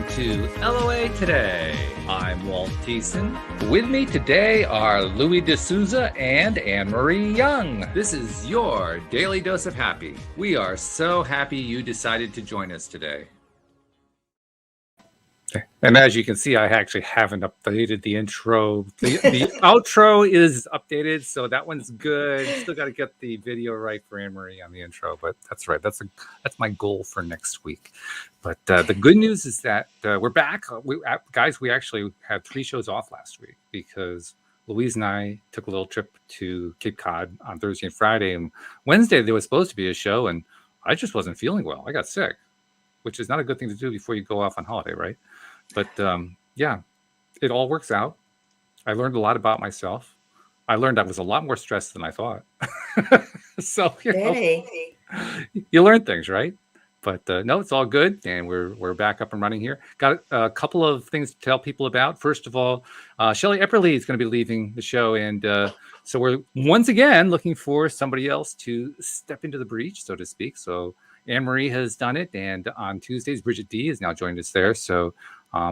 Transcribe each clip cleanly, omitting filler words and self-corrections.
welcome to LOA Today. I'm Walt. With me today are Louis D'Souza and Anne-Marie Young. This is your Daily Dose of Happy. We are so happy you decided to join us today. And as you can see, I actually haven't updated the intro. The outro is updated, so that one's good. Still got to get the video right for Anne-Marie on the intro, but that's right. That's my goal for next week. But the good news is that we're back. Guys, we actually had 3 shows off last week because Louise and I took a little trip to Cape Cod on Thursday and Friday. And Wednesday, there was supposed to be a show, and I just wasn't feeling well. I got sick, which is not a good thing to do before you go off on holiday, right? But yeah, it all works out. I learned a lot about myself. I learned I was a lot more stressed than I thought. So you learn things, right? But no, it's all good, and we're back up and running here. Got a couple of things to tell people about. First of all, Shelley Epperly is going to be leaving the show, and so we're once again looking for somebody else to step into the breach, so to speak. So Anne-Marie has done it, and on Tuesdays, Bridget D is now joined us there. So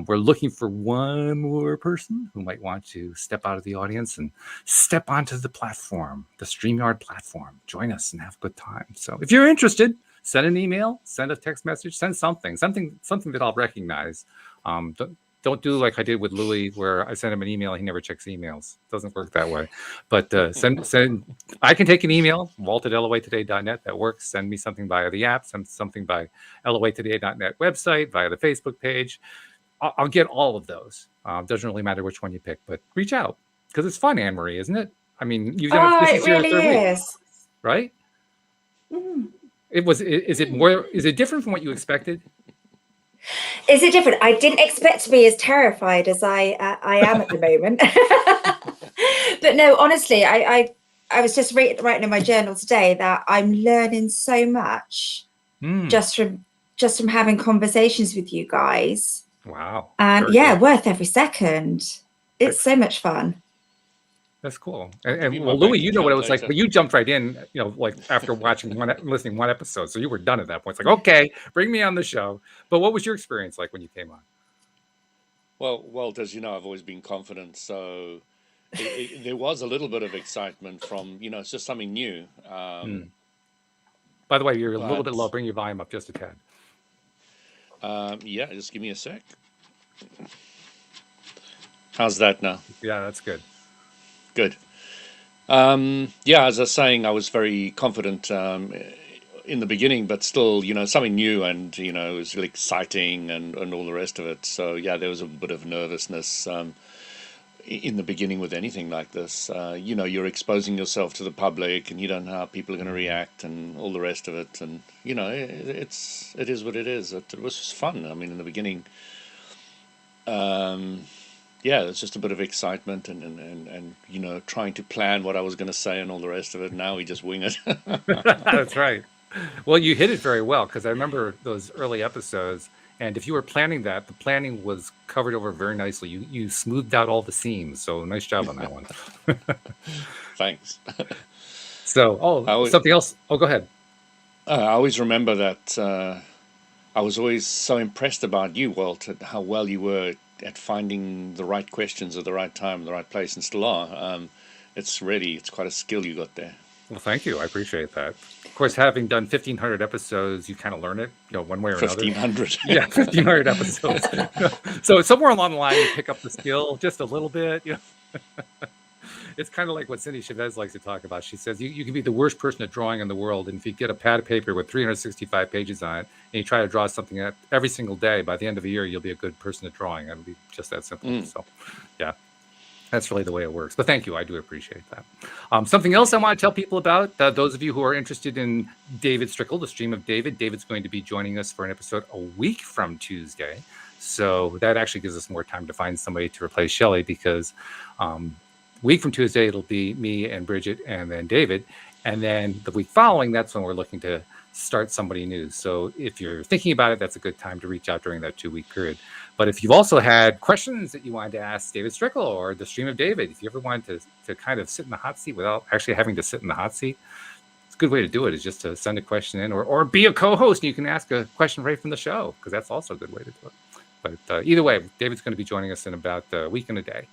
we're looking for one more person who might want to step out of the audience and step onto the platform, the StreamYard platform. Join us and have a good time. So if you're interested, send an email, send a text message, send something that I'll recognize. Don't do like I did with Louis, where I sent him an email. He never checks emails. Doesn't work that way. But send. I can take an email, walt@loatoday.net. That works. Send me something via the app. Send something by loatoday.net website, via the Facebook page. I'll get all of those. Doesn't really matter which one you pick, but reach out because it's fun, Anne-Marie, isn't it? I mean, you've done this is your really third is. week, right? Mm. Is it more? Is it different from what you expected? Is it different? I didn't expect to be as terrified as I am at the moment. But no, honestly, I was just writing in my journal today that I'm learning so much just from having conversations with you guys. Wow. And good. Worth every second. It's so much fun. That's cool. And well, Louis, you know what it was like, but you jumped right in, like after listening one episode. So you were done at that point. It's like, okay, bring me on the show. But what was your experience like when you came on? Well, Walt, as you know, I've always been confident. So there was a little bit of excitement from, it's just something new. By the way, you're a little bit low. Bring your volume up just a tad. Yeah, just give me a sec. How's that now? Yeah, that's good. Good. Yeah, as I was saying, I was very confident in the beginning, but still, something new, and it was really exciting and all the rest of it. So yeah, there was a bit of nervousness in the beginning with anything like this. You're exposing yourself to the public, and you don't know how people are going to react, and all the rest of it. And it is what it is. It was just fun. I mean, in the beginning. Yeah, it's just a bit of excitement and trying to plan what I was going to say and all the rest of it. Now we just wing it. That's right. Well, you hit it very well, because I remember those early episodes, and if you were planning that, the planning was covered over very nicely. You smoothed out all the seams, so nice job on that one. Thanks. So, something else. Oh, go ahead. I always remember that I was always so impressed about you, Walt, at how well you were at finding the right questions at the right time, the right place, and still are. It's quite a skill you got there. Well, thank you. I appreciate that. Of course, having done 1,500 episodes, you kind of learn it, one way or another. 1,500. Yeah, 1,500 episodes. So somewhere along the line, you pick up the skill just a little bit. It's kind of like what Cindy Chavez likes to talk about. She says you can be the worst person at drawing in the world, and if you get a pad of paper with 365 pages on it, and you try to draw something every single day, by the end of the year, you'll be a good person at drawing. It'll be just that simple. So, yeah, that's really the way it works. But thank you. I do appreciate that. Something else I want to tell people about, those of you who are interested in David Strickle, the stream of David. David's going to be joining us for an episode a week from Tuesday. So that actually gives us more time to find somebody to replace Shelley, because week from Tuesday, it'll be me and Bridget and then David. And then the week following, that's when we're looking to start somebody new. So if you're thinking about it, that's a good time to reach out during that 2-week period. But if you've also had questions that you wanted to ask David Strickle or the stream of David, if you ever wanted to kind of sit in the hot seat without actually having to sit in the hot seat, it's a good way to do it, is just to send a question in or be a co-host, and you can ask a question right from the show, because that's also a good way to do it. But either way, David's going to be joining us in about a week and a day.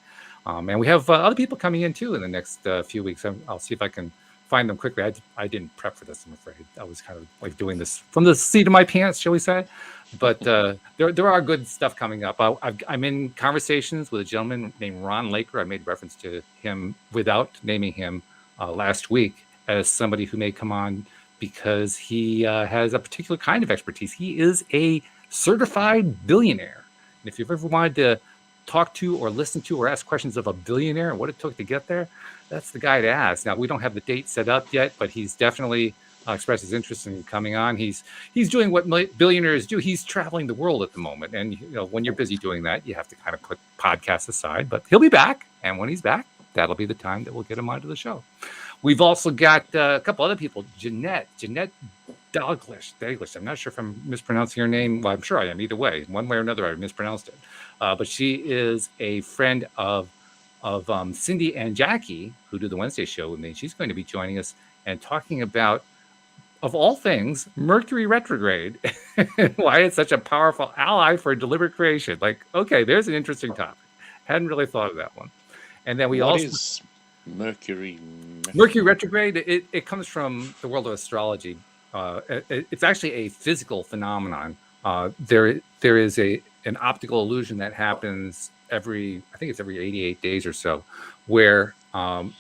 And we have other people coming in too in the next few weeks. I'll see if I can find them quickly. I didn't prep for this, I'm afraid. I was kind of like doing this from the seat of my pants, shall we say. But there are good stuff coming up. I'm in conversations with a gentleman named Ron Laker. I made reference to him without naming him last week as somebody who may come on because he has a particular kind of expertise. He is a certified billionaire. And if you've ever wanted to talk to or listen to or ask questions of a billionaire and what it took to get there, that's the guy to ask. Now, we don't have the date set up yet, but he's definitely expressed his interest in coming on. He's doing what billionaires do. He's traveling the world at the moment. And when you're busy doing that, you have to kind of put podcasts aside. But he'll be back. And when he's back, that'll be the time that we'll get him onto the show. We've also got a couple other people. Jeanette Dalglish. I'm not sure if I'm mispronouncing her name. Well, I'm sure I am. Either way, one way or another, I mispronounced it. But she is a friend of Cindy and Jackie, who do the Wednesday show with me. She's going to be joining us and talking about, of all things, Mercury retrograde, why it's such a powerful ally for deliberate creation. Like, okay, there's an interesting topic. Hadn't really thought of that one. And then what is Mercury retrograde? It comes from the world of astrology. It's actually a physical phenomenon. There is an optical illusion that happens every 88 days or so, where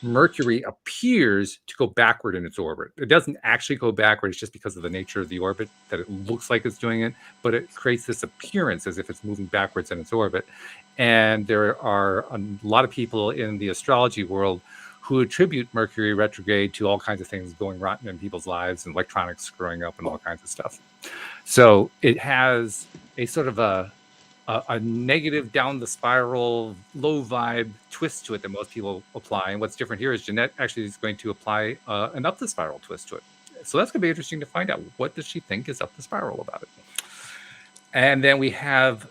Mercury appears to go backward in its orbit. It doesn't actually go backward. It's just because of the nature of the orbit that it looks like it's doing it, but it creates this appearance as if it's moving backwards in its orbit. And there are a lot of people in the astrology world who attribute Mercury retrograde to all kinds of things going rotten in people's lives and electronics screwing up and all kinds of stuff. So it has a sort of a negative down the spiral, low vibe twist to it that most people apply. And what's different here is Jeanette actually is going to apply an up the spiral twist to it. So that's going to be interesting to find out. What does she think is up the spiral about it? And then we have...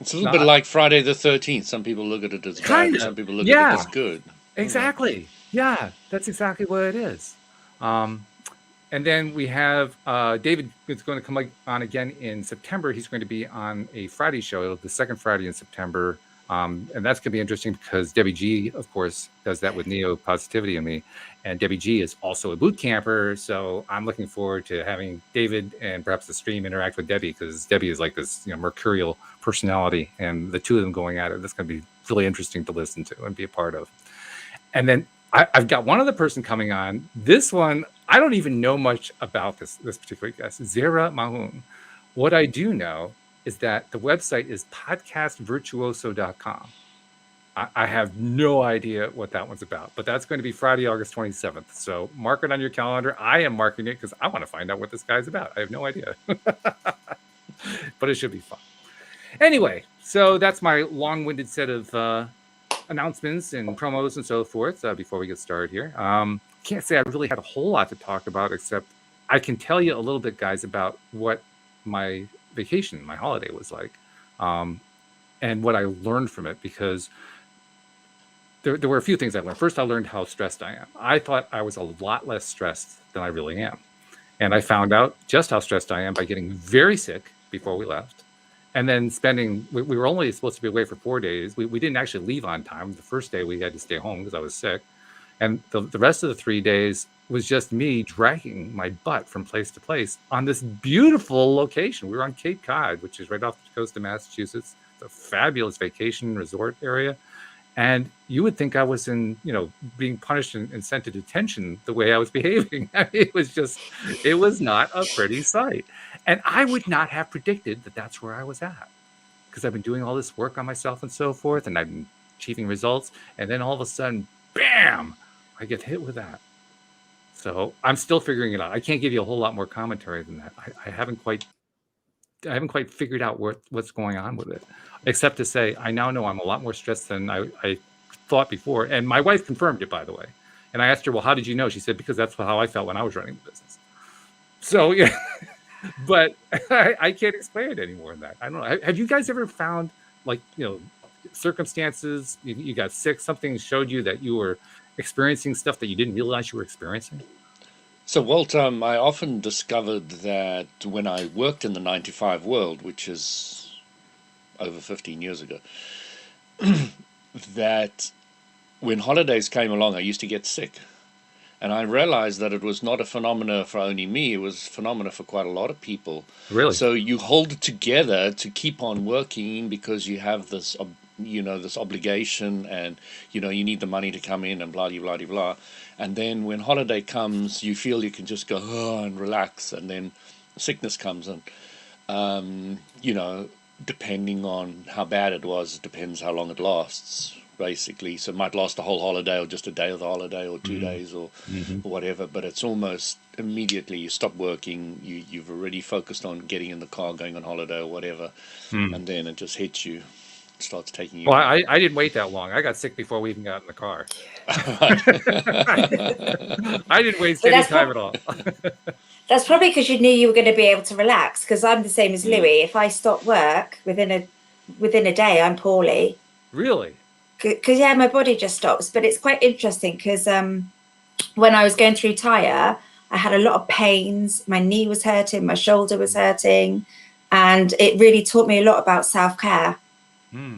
It's a little bit like Friday the 13th. Some people look at it as bad, some people look at it as good. Exactly. Yeah, that's exactly what it is. And then we have David is going to come on again in September. He's going to be on a Friday show, the second Friday in September. And that's going to be interesting because Debbie G, of course, does that with Neo Positivity and me. And Debbie G is also a boot camper. So I'm looking forward to having David and perhaps the stream interact with Debbie, because Debbie is like this mercurial personality, and the two of them going at it. That's going to be really interesting to listen to and be a part of. And then I've got one other person coming on. This one, I don't even know much about this particular guest, Zara Mahon. What I do know is that the website is podcastvirtuoso.com. I have no idea what that one's about, but that's going to be Friday, August 27th. So mark it on your calendar. I am marking it because I want to find out what this guy's about. I have no idea, but it should be fun. Anyway, so that's my long-winded set of announcements and promos and so forth before we get started here. Can't say I really had a whole lot to talk about, except I can tell you a little bit, guys, about what my vacation, my holiday was like, and what I learned from it, because there were a few things I learned. First, I learned how stressed I am. I thought I was a lot less stressed than I really am. And I found out just how stressed I am by getting very sick before we left. And then we were only supposed to be away for 4 days. We didn't actually leave on time. The first day we had to stay home because I was sick. And the rest of the 3 days was just me dragging my butt from place to place on this beautiful location. We were on Cape Cod, which is right off the coast of Massachusetts. It's a fabulous vacation resort area. And you would think I was being punished and sent to detention the way I was behaving. I mean, it was not a pretty sight. And I would not have predicted that that's where I was at, because I've been doing all this work on myself and so forth, and I've been achieving results. And then all of a sudden, bam, I get hit with that. So I'm still figuring it out. I can't give you a whole lot more commentary than that. I haven't quite figured out what's going on with it, except to say I now know I'm a lot more stressed than I thought before. And my wife confirmed it, by the way. And I asked her, well, how did you know? She said, because that's how I felt when I was running the business. So, yeah, but I can't explain it any more than that. I don't know. Have you guys ever found, circumstances, you got sick, something showed you that you were experiencing stuff that you didn't realize you were experiencing? So, Walt, I often discovered that when I worked in the 9 to 5 world, which is over 15 years ago, that when holidays came along, I used to get sick. And I realized that it was not a phenomena for only me, it was a phenomena for quite a lot of people. Really? So you hold it together to keep on working because you have this, this obligation, and, you need the money to come in and blah, blah, blah, blah. And then when holiday comes, you feel you can just go and relax. And then sickness comes, and, depending on how bad it was, it depends how long it lasts, basically. So it might last a whole holiday, or just a day of the holiday, or 2 days, or whatever. But it's almost immediately you stop working, you've already focused on getting in the car, going on holiday or whatever, and then it just hits you, starts taking you. Well, I didn't wait that long. I got sick before we even got in the car. I didn't waste any time at all. That's probably because you knew you were going to be able to relax, because I'm the same as Louis. If I stop work within a day, I'm poorly. Really? Because my body just stops. But it's quite interesting because when I was going through Tyre, I had a lot of pains. My knee was hurting, my shoulder was hurting, and it really taught me a lot about self-care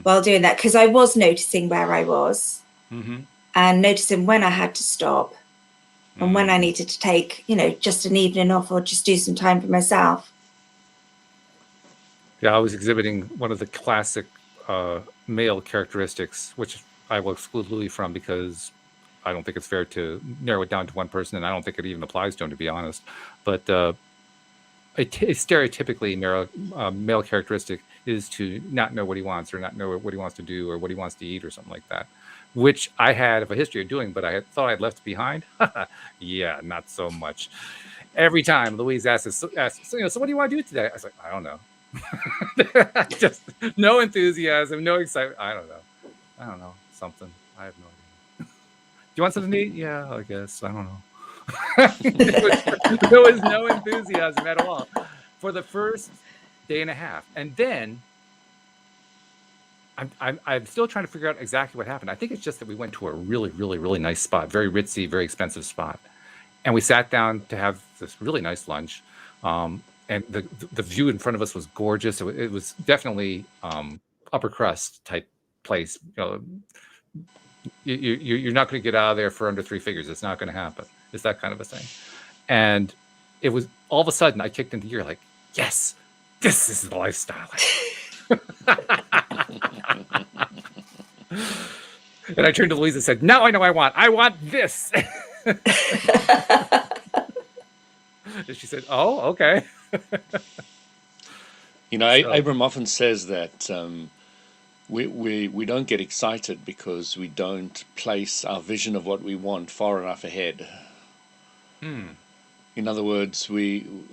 while doing that, because I was noticing where I was and noticing when I had to stop and when I needed to take, just an evening off or just do some time for myself. Yeah, I was exhibiting one of the classic male characteristics, which I will exclude Louis from because I don't think it's fair to narrow it down to one person, and I don't think it even applies to him, to be honest. But a stereotypically male characteristic is to not know what he wants, or not know what he wants to do, or what he wants to eat, or something like that, which I had a history of doing, but I thought I'd left behind. Yeah, not so much. Every time Louise asks, so what do you want to do today? I was like, I don't know. Just no enthusiasm, no excitement. I don't know. Something. I have no idea. Do you want something to eat? Yeah, I guess. I don't know. There was no enthusiasm at all for the first day and a half. And then I'm still trying to figure out exactly what happened. I think it's just that we went to a really, really, really nice spot, very ritzy, very expensive spot. And we sat down to have this really nice lunch. And the view in front of us was gorgeous. It was definitely upper crust type place. You're not going to get out of there for under 3 figures. It's not going to happen. It's that kind of a thing. And it was all of a sudden I kicked into gear, like, yes, this is the lifestyle. And I turned to Louise and said, now I know I want this. And she said, oh, okay. Abram often says that we don't get excited because we don't place our vision of what we want far enough ahead. In other words, I'm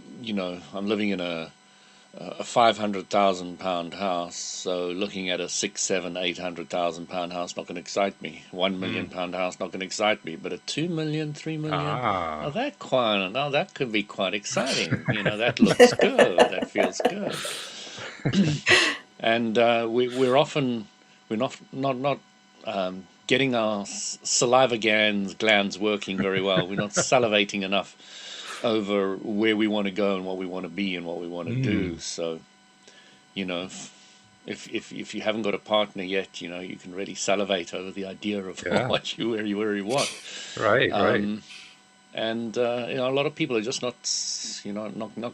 living in a £500,000 house, so looking at a £600,000, £700,000, £800,000 house not going to excite me. £1 million house not going to excite me, but a 2 million, 3 million, that could be quite exciting. That looks good, that feels good. And we're not getting our saliva glands working very well. We're not salivating enough over where we want to go and what we want to be and what we want to do. So, if you haven't got a partner yet, you can really salivate over the idea of where you want. Right. And a lot of people are just not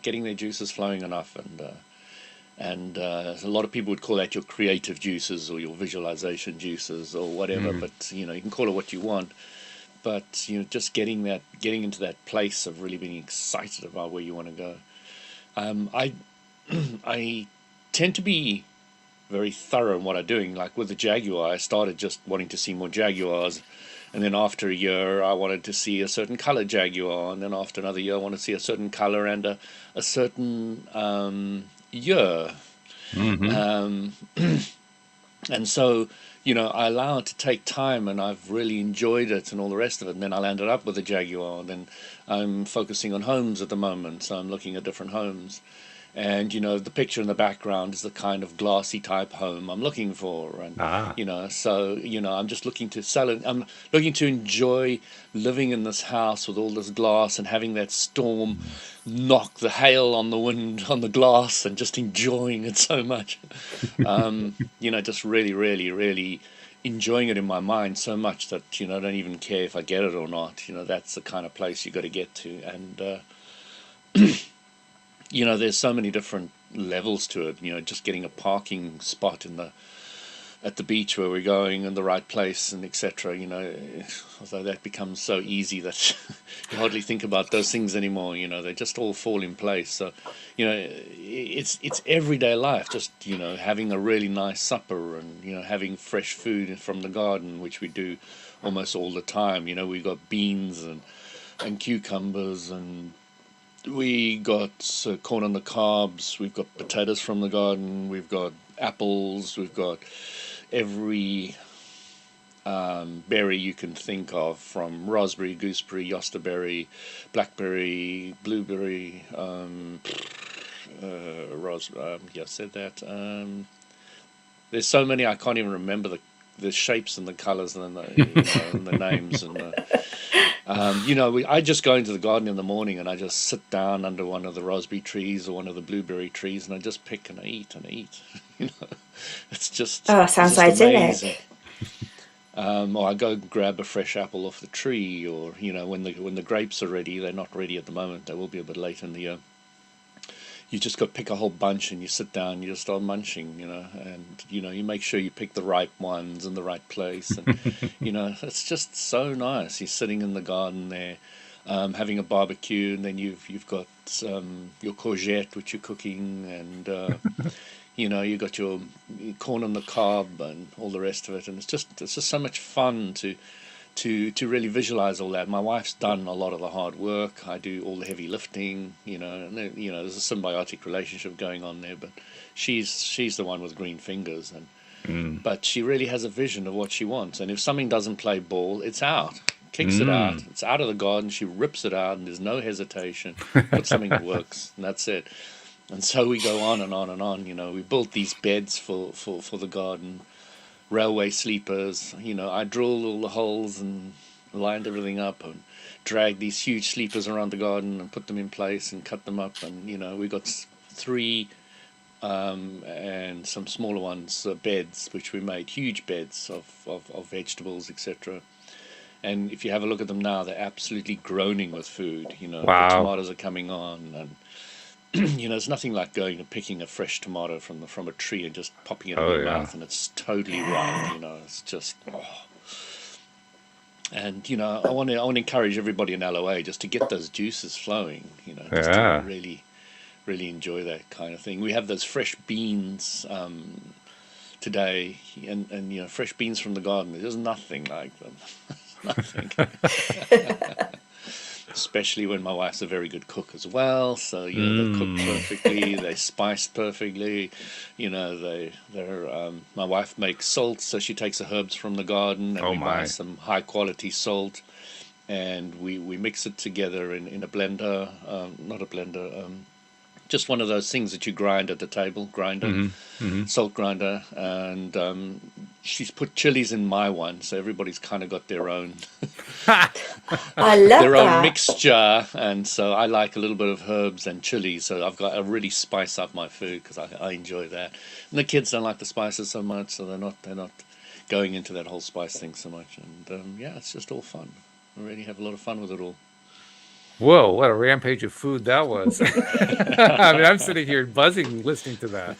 getting their juices flowing enough, and a lot of people would call that your creative juices or your visualization juices or whatever. But you can call it what you want. But just getting into that place of really being excited about where you want to go. I tend to be very thorough in what I'm doing. Like with the Jaguar, I started just wanting to see more Jaguars, and then after a year, I wanted to see a certain color Jaguar, and then after another year, I wanted to see a certain color and a certain year. And so, I allow it to take time, and I've really enjoyed it and all the rest of it. And then I landed up with a Jaguar. And then I'm focusing on homes at the moment, so I'm looking at different homes. And the picture in the background is the kind of glassy type home I'm looking for. And so I'm just looking to sell it. I'm looking to enjoy living in this house with all this glass and having that storm knock the hail on the wind on the glass, and just enjoying it so much. Just really, really, really enjoying it in my mind so much that I don't even care if I get it or not. That's the kind of place you got to get to. And there's so many different levels to it. Just getting a parking spot at the beach where we're going, in the right place, and etc. Although that becomes so easy that you hardly think about those things anymore. They just all fall in place. So it's everyday life. Just having a really nice supper, and having fresh food from the garden, which we do almost all the time. We've got beans and cucumbers, and we got corn on the cobs. We've got potatoes from the garden. We've got apples. We've got every berry you can think of, from raspberry, gooseberry, yosterberry, blackberry, blueberry. Yeah, I said that. There's so many I can't even remember the shapes and the colours and and the names and the. I just go into the garden in the morning, and I just sit down under one of the raspberry trees or one of the blueberry trees, and I just pick and I eat and I eat. It's just sounds idyllic. Or I go grab a fresh apple off the tree, or when the grapes are ready. They're not ready at the moment. They will be a bit later in the year. You just got to pick a whole bunch, and you sit down and you just start munching, and you make sure you pick the ripe ones in the right place, and it's just so nice. You're sitting in the garden there, having a barbecue, and then you've got your courgette which you're cooking, and you got your corn on the cob and all the rest of it, and it's just so much fun to really visualize all that. My wife's done a lot of the hard work. I do all the heavy lifting, and there's a symbiotic relationship going on there, but she's the one with green fingers, and but she really has a vision of what she wants. And if something doesn't play ball, it's out. Kicks it out. It's out of the garden. She rips it out, and there's no hesitation. Put something that works, and that's it. And so we go on and on and on. We built these beds for the garden. Railway sleepers, I drilled all the holes and lined everything up, and dragged these huge sleepers around the garden and put them in place and cut them up. And we got 3 and some smaller ones, beds, which we made huge beds of vegetables, etc. And if you have a look at them now, they're absolutely groaning with food. Wow. The tomatoes are coming on, and there's nothing like going and picking a fresh tomato from a tree and just popping it in your mouth, and it's totally ripe. It's just. And I want to encourage everybody in LOA just to get those juices flowing. Just to really, really enjoy that kind of thing. We have those fresh beans today, and fresh beans from the garden. There's nothing like them. Nothing. Especially when my wife's a very good cook as well, so they cook perfectly, they spice perfectly, they're my wife makes salt, so she takes the herbs from the garden, and we buy some high quality salt, and we mix it together in a blender, not a blender, just one of those things that you grind at the table, grinder, salt grinder, and she's put chilies in my one, so everybody's kind of got their own I love their that. own mixture, and so I like a little bit of herbs and chilies, so I really spice up my food because I enjoy that. And the kids don't like the spices so much, so they're not going into that whole spice thing so much, and it's just all fun. I really have a lot of fun with it all. Whoa, what a rampage of food that was. I mean, I'm sitting here buzzing listening to that.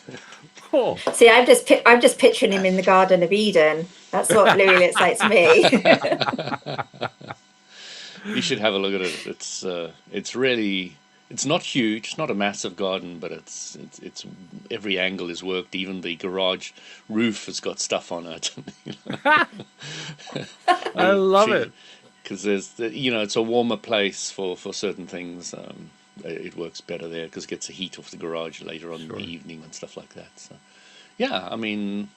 Cool. See, I'm just picturing him in the Garden of Eden. That's what Louis looks like to me. You should have a look at it. It's really, it's not huge. It's not a massive garden, but it's every angle is worked. Even the garage roof has got stuff on it. I love it. Because it's a warmer place for certain things. It works better there because it gets the heat off the garage later on in the evening and stuff like that. So, I mean,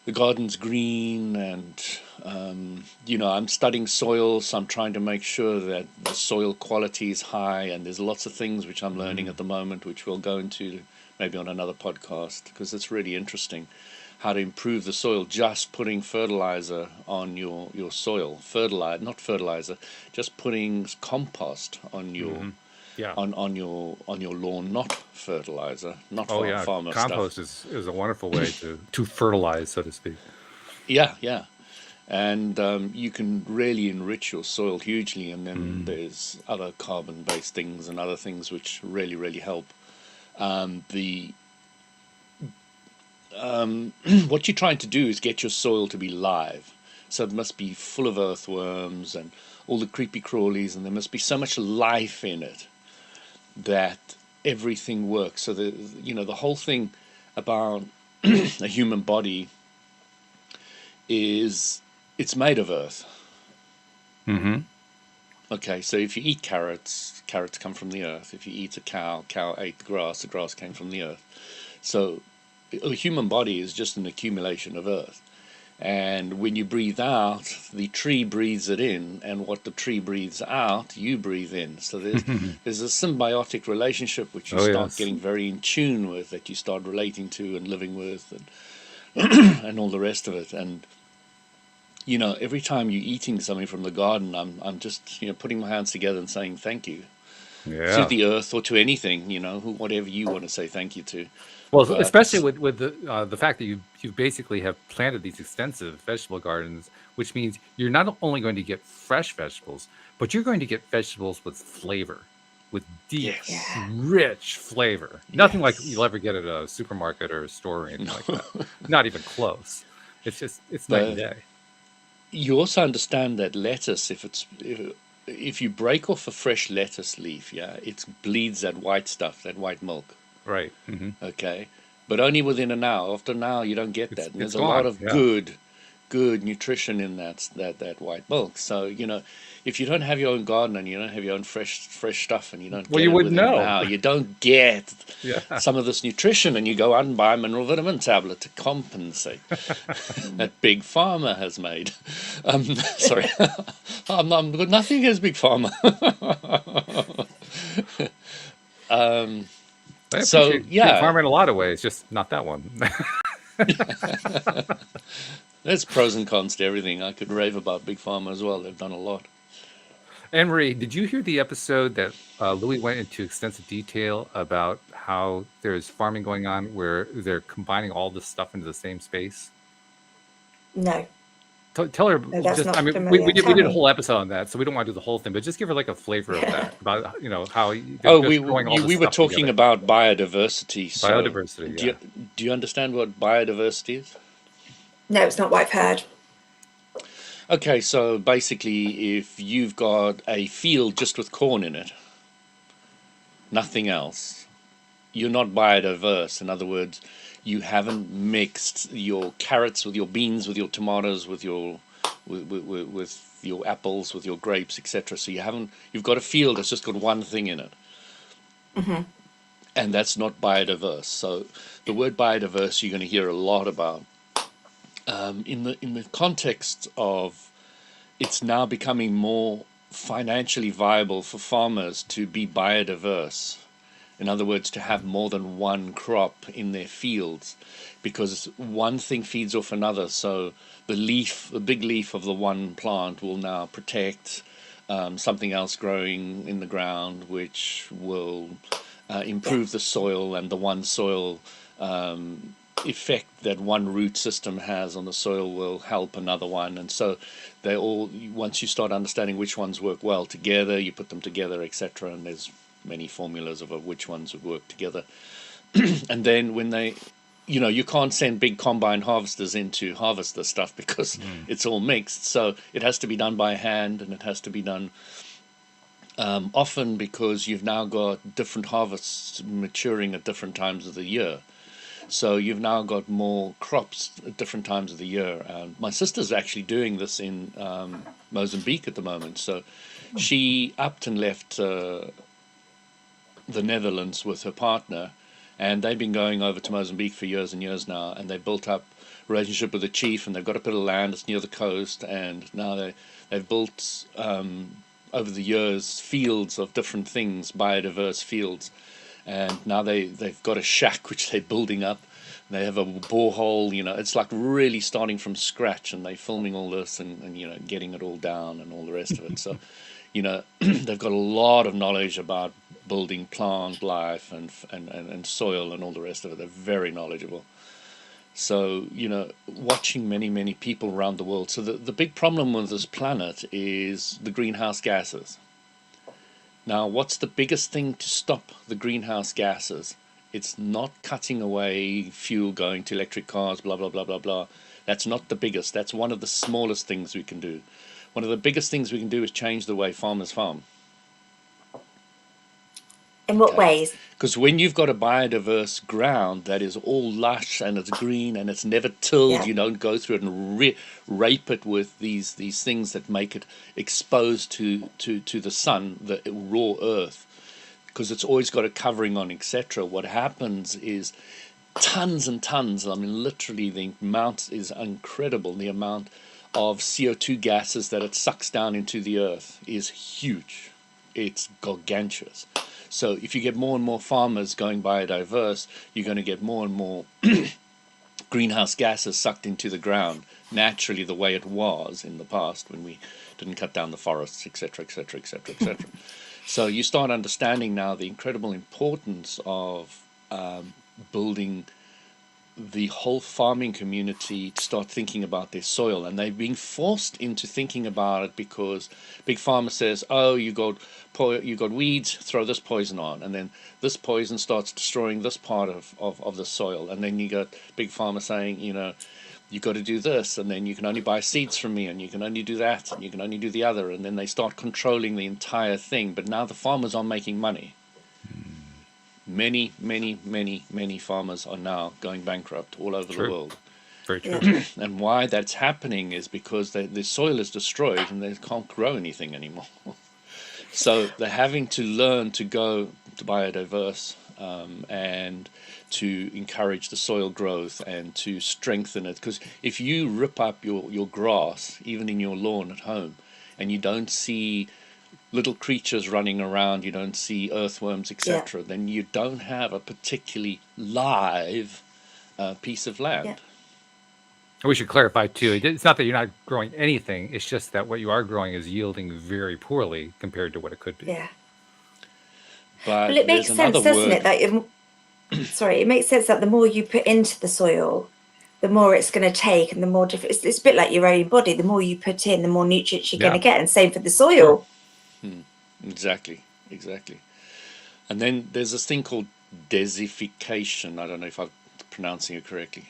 the garden's green, and I'm studying soil, so I'm trying to make sure that the soil quality is high. And there's lots of things which I'm learning at the moment, which we'll go into maybe on another podcast, because it's really interesting how to improve the soil. Just putting fertilizer on your soil, not fertilizer, just putting compost on your Yeah. on your lawn, not fertilizer, not Oh yeah, farmer stuff. compost is a wonderful way to fertilize, so to speak. Yeah. And you can really enrich your soil hugely. And then there's other carbon-based things and other things which really, really help. What you're trying to do is get your soil to be live. So it must be full of earthworms and all the creepy crawlies, and there must be so much life in it that everything works. So the whole thing about a human body is it's made of earth. Mm-hmm. Okay, so if you eat carrots come from the earth. If you eat a cow ate the grass came from the earth. So a human body is just an accumulation of earth. And when you breathe out, the tree breathes it in, and what the tree breathes out, you breathe in. So there's a symbiotic relationship which you start getting very in tune with, that you start relating to and living with, and and all the rest of it. And every time you're eating something from the garden, I'm just putting my hands together and saying thank you to the earth, or to anything, whatever you want to say thank you to. Well, especially with the fact that you basically have planted these extensive vegetable gardens, which means you're not only going to get fresh vegetables, but you're going to get vegetables with flavor, with deep, rich flavor. Nothing like you'll ever get at a supermarket or a store or anything like that. Not even close. It's night and day. You also understand that lettuce, if you break off a fresh lettuce leaf, it bleeds that white stuff, that white milk. Right. Mm-hmm. Okay, but only within an hour. After an hour, you don't get that. And there's a lot of good nutrition in that white milk. So if you don't have your own garden and you don't have your own fresh stuff, and you don't get you it wouldn't within know. an hour, you don't get some of this nutrition, and you go out and buy a mineral vitamin tablet to compensate. That Big Pharma has made. Sorry, I'm got nothing against Big Pharma. So Big Pharma in a lot of ways, just not that one. There's pros and cons to everything. I could rave about Big Pharma as well. They've done a lot. Anne-Marie, did you hear the episode that Louis went into extensive detail about how there's farming going on where they're combining all this stuff into the same space? No. Tell her. No, that's not we familiar. did Tell a me. whole episode on that, so we don't want to do the whole thing, but just give her like a flavor of that about how. We were talking about biodiversity. So biodiversity. Do you understand what biodiversity is? No, it's not what I've heard. Okay, so basically, if you've got a field just with corn in it, nothing else, you're not biodiverse. In other words, you haven't mixed your carrots with your beans, with your tomatoes, with your apples, with your grapes, etc. So you've got a field that's just got one thing in it. Mm-hmm. And that's not biodiverse. So the word biodiverse you're going to hear a lot about. In the context of it's now becoming more financially viable for farmers to be biodiverse. In other words, to have more than one crop in their fields, because one thing feeds off another. So the big leaf of the one plant will now protect something else growing in the ground, which will improve the soil, and the one soil effect that one root system has on the soil will help another one. And so they all, once you start understanding which ones work well together, you put them together, etc. And there's many formulas of which ones would work together. And then when they, you can't send big combine harvesters in to harvest this stuff because it's all mixed. So it has to be done by hand, and it has to be done often, because you've now got different harvests maturing at different times of the year. So you've now got more crops at different times of the year. My sister's actually doing this in Mozambique at the moment. So she upped and left the Netherlands with her partner, and they've been going over to Mozambique for years and years now, and they built up relationship with the chief, and they've got a bit of land. It's near the coast, and now they've built over the years fields of different things, biodiverse fields, and now they've got a shack which they're building up. They have a borehole, it's like really starting from scratch, and they're filming all this and getting it all down and all the rest of it. So, they've got a lot of knowledge about building plant life and soil and all the rest of it. They're very knowledgeable. So, watching many people around the world. So the big problem with this planet is the greenhouse gases. Now, what's the biggest thing to stop the greenhouse gases? It's not cutting away fuel, going to electric cars, blah, blah, blah, blah, blah. That's not the biggest. That's one of the smallest things we can do. One of the biggest things we can do is change the way farmers farm. In what ways? Because when you've got a biodiverse ground that is all lush and it's green and it's never tilled, you don't go through it and rape it with these things that make it exposed to the sun, the raw earth, because it's always got a covering on, etc. What happens is tons and tons, I mean literally the amount is incredible, the amount of CO2 gases that it sucks down into the earth is huge. It's gargantuous. So if you get more and more farmers going biodiverse, you're going to get more and more greenhouse gases sucked into the ground, naturally the way it was in the past when we didn't cut down the forests, etc., etc., etc., etc. So you start understanding now the incredible importance of building the whole farming community to start thinking about their soil, and they're being forced into thinking about it because big pharma says, oh, you got weeds, throw this poison on, and then this poison starts destroying this part of the soil, and then you got big pharma saying, you got to do this, and then you can only buy seeds from me, and you can only do that, and you can only do the other, and then they start controlling the entire thing. But now the farmers are making money. Many farmers are now going bankrupt all over the world. Very true. And why that's happening is because the soil is destroyed and they can't grow anything anymore. So they're having to learn to go to biodiverse and to encourage the soil growth and to strengthen it. Because if you rip up your grass, even in your lawn at home, and you don't see little creatures running around, you don't see earthworms, etc., then you don't have a particularly live piece of land. We should clarify too, it's not that you're not growing anything, it's just that what you are growing is yielding very poorly compared to what it could be. But well, it makes sense, doesn't it, that it makes sense that the more you put into the soil, the more it's going to take, and the more different. It's a bit like your own body. The more you put in, the more nutrients you're going to get, and same for the soil. Exactly. And then there's this thing called Desification. I don't know if I'm pronouncing it correctly,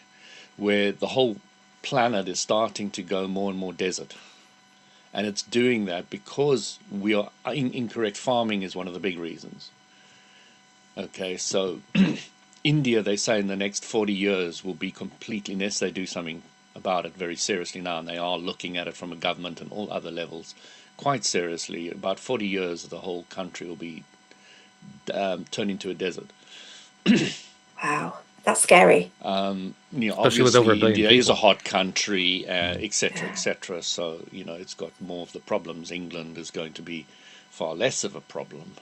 where the whole planet is starting to go more and more desert. And it's doing that because we are incorrect farming is one of the big reasons. Okay, so India, they say in the next 40 years will be completely, unless they do something about it very seriously now, and they are looking at it from a government and all other levels quite seriously, about 40 years the whole country will be turned into a desert. Wow, that's scary. Obviously with over 1 billion India people. Is a hot country, etc. So it's got more of the problems. England is going to be far less of a problem,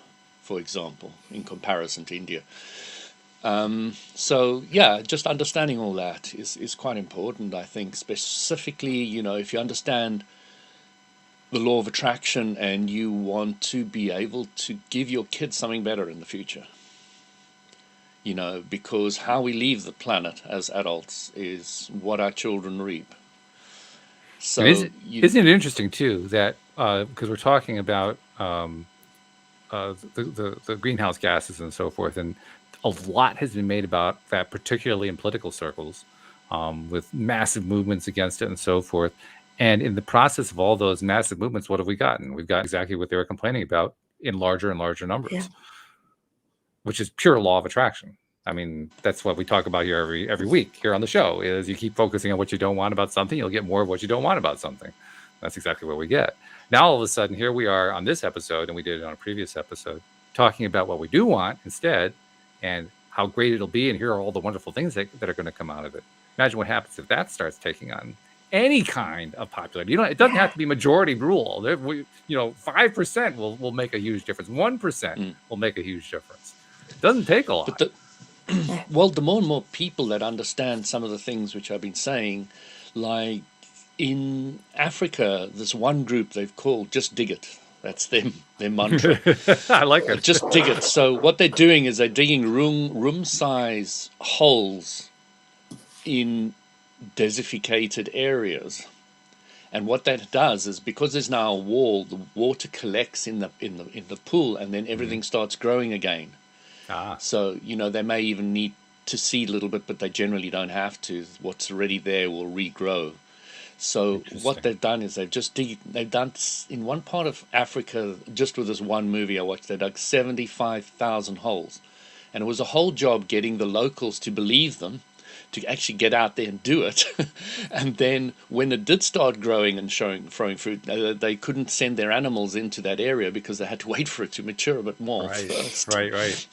for example, in comparison to India. So just understanding all that is quite important, I think. Specifically, if you understand the law of attraction and you want to be able to give your kids something better in the future, because how we leave the planet as adults is what our children reap. So isn't it interesting too that because we're talking about the greenhouse gases and so forth, and a lot has been made about that, particularly in political circles, with massive movements against it and so forth. And in the process of all those massive movements, what have we gotten? We've got exactly what they were complaining about in larger and larger numbers, which is pure law of attraction. I mean, that's what we talk about here every week here on the show, is you keep focusing on what you don't want about something, you'll get more of what you don't want about something. That's exactly what we get. Now, all of a sudden, here we are on this episode, and we did it on a previous episode, talking about what we do want instead, and how great it'll be, and here are all the wonderful things that are going to come out of it. Imagine what happens if that starts taking on any kind of popularity. It doesn't have to be majority rule. 5% will make a huge difference. 1% will make a huge difference. It doesn't take a lot. But well, the more and more people that understand some of the things which I've been saying, like in Africa, there's one group they've called Just Dig It. That's their mantra. I like it. Just dig it. So what they're doing is they're digging room size holes in desificated areas. And what that does is, because there's now a wall, the water collects in the pool, and then everything starts growing again. So they may even need to seed a little bit, but they generally don't have to. What's already there will regrow. So what they've done is they've done in one part of Africa, just with this one movie I watched, they dug 75,000 holes. And it was a whole job getting the locals to believe them, to actually get out there and do it. And then when it did start growing and throwing fruit, they couldn't send their animals into that area because they had to wait for it to mature a bit more first. Right.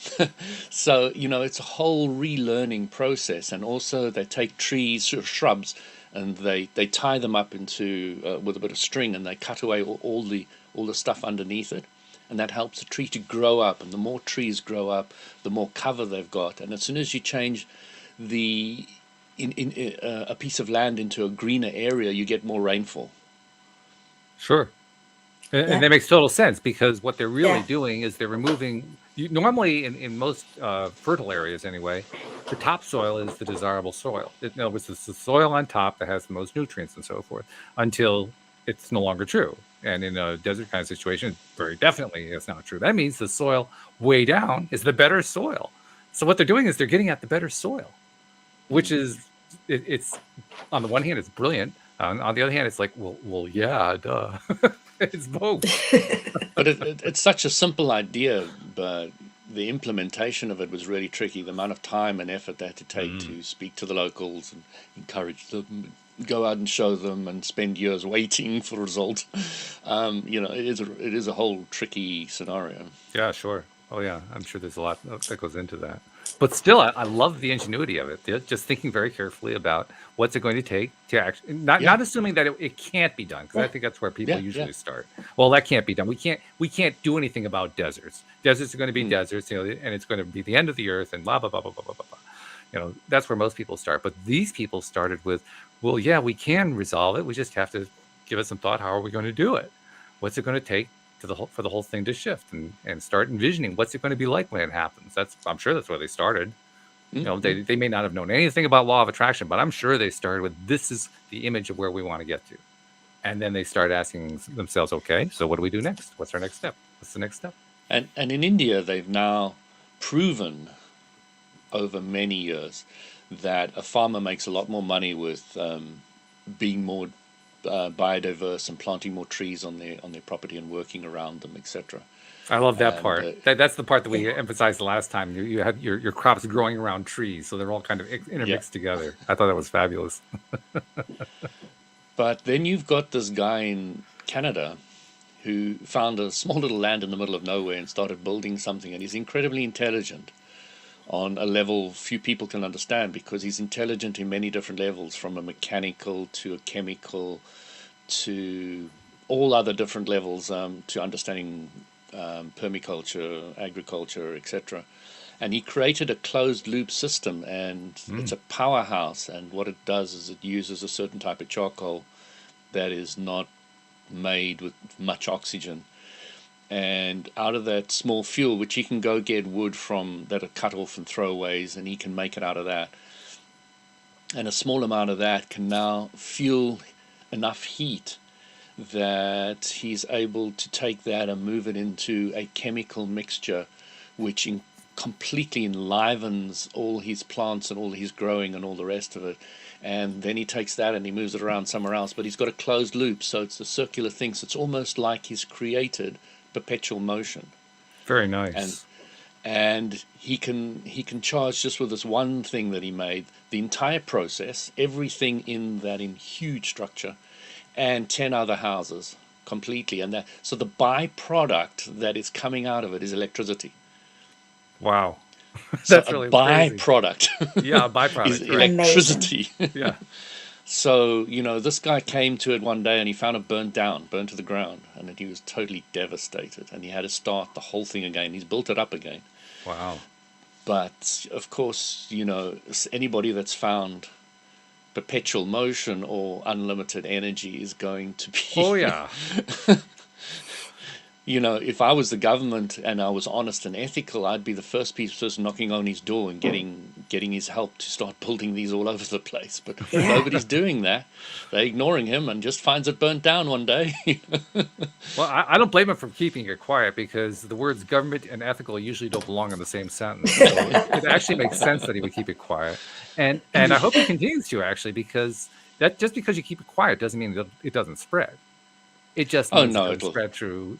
So, it's a whole relearning process. And also they take trees or shrubs, and they tie them up into with a bit of string, and they cut away all the stuff underneath it, and that helps the tree to grow up. And the more trees grow up, the more cover they've got. And as soon as you change a piece of land into a greener area, you get more rainfall. Sure. And that makes total sense, because what they're really doing is they're removing. Normally, in most fertile areas anyway, the topsoil is the desirable soil. It's the soil on top that has the most nutrients and so forth, until it's no longer true. And in a desert kind of situation, very definitely it's not true. That means the soil way down is the better soil. So what they're doing is they're getting at the better soil, which is, it's on the one hand, it's brilliant. On the other hand, it's like, well, yeah, duh. It's both. But it's such a simple idea, but the implementation of it was really tricky. The amount of time and effort they had to take to speak to the locals and encourage them, go out and show them, and spend years waiting for results. It is a whole tricky scenario. Yeah, sure. Oh yeah, I'm sure there's a lot that goes into that. But still, I love the ingenuity of it. Just thinking very carefully about what's it going to take to actually, not assuming that it can't be done, because I think that's where people usually start. Well, that can't be done. We can't do anything about deserts. Deserts are going to be deserts, and it's going to be the end of the earth, and blah blah blah blah blah blah blah. That's where most people start. But these people started with, well, yeah, we can resolve it. We just have to give it some thought. How are we going to do it? What's it going to take for the whole thing to shift, and start envisioning what's it going to be like when it happens. I'm sure that's where they started. They may not have known anything about law of attraction, but I'm sure they started with, this is the image of where we want to get to. And then they start asking themselves, okay, so what do we do next? What's our next step? What's the next step? And in India, they've now proven over many years that a farmer makes a lot more money with being more biodiverse and planting more trees on their property and working around them, etc. I love that part. That's the part that we emphasized the last time. You had your crops growing around trees, so they're all kind of intermixed together. I thought that was fabulous. But then you've got this guy in Canada who found a small little land in the middle of nowhere and started building something, and he's incredibly intelligent on a level few people can understand, because he's intelligent in many different levels, from a mechanical to a chemical to all other different levels, to understanding permaculture, agriculture, etc. And he created a closed loop system, and it's a powerhouse. And what it does is it uses a certain type of charcoal that is not made with much oxygen. And out of that small fuel, which he can go get wood from that are cut off and throwaways, and he can make it out of that. And a small amount of that can now fuel enough heat that he's able to take that and move it into a chemical mixture, which completely enlivens all his plants and all his growing and all the rest of it. And then he takes that and he moves it around somewhere else. But he's got a closed loop, so it's a circular thing. So it's almost like he's created perpetual motion. Very nice. And he can charge, just with this one thing that he made, the entire process, everything in huge structure, and 10 other houses completely. And so the byproduct that is coming out of it is electricity. Wow. So That's a really crazy. byproduct Yeah, is byproduct, right? electricity. Yeah. So, this guy came to it one day and he found it burnt to the ground, and then he was totally devastated, and he had to start the whole thing again. He's built it up again. Wow. But of course, anybody that's found perpetual motion or unlimited energy is going to Oh be, yeah. if I was the government and I was honest and ethical, I'd be the first person knocking on his door and getting his help to start building these all over the place. But Yeah. nobody's doing that. They're ignoring him and just finds it burnt down one day. Well, I don't blame him for keeping it quiet, because the words government and ethical usually don't belong in the same sentence. So it actually makes sense that he would keep it quiet. And I hope he continues to, actually, because that just because you keep it quiet doesn't mean that it doesn't spread. It just Oh means it no, doesn't spread through,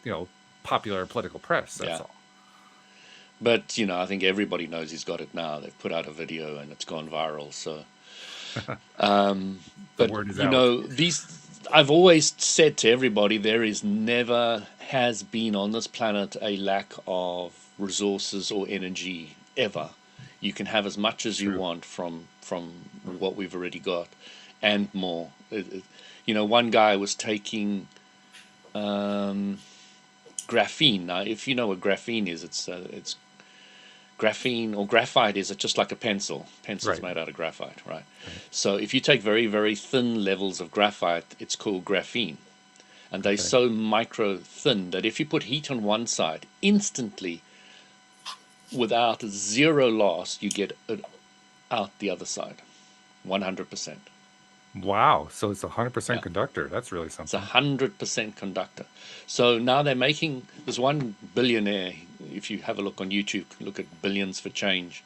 popular political press. That's yeah. all. But I think everybody knows he's got it now. They've put out a video and it's gone viral. So, The but word is out. I've always said to everybody, there is never has been on this planet a lack of resources or energy ever. You can have as much as you True. want from what we've already got, and more. One guy was taking graphene. Now, if you know what graphene is, it's graphene, or graphite is just like a pencil. Pencil's Right. made out of graphite, right? Right. So if you take very, very thin levels of graphite, it's called graphene. And they're Okay. so micro thin that if you put heat on one side, instantly, without zero loss, you get it out the other side, 100%. Wow. So it's 100% Yeah. conductor. That's really It's something. 100% conductor. So now there's one billionaire. If you have a look on YouTube, look at Billions for Change.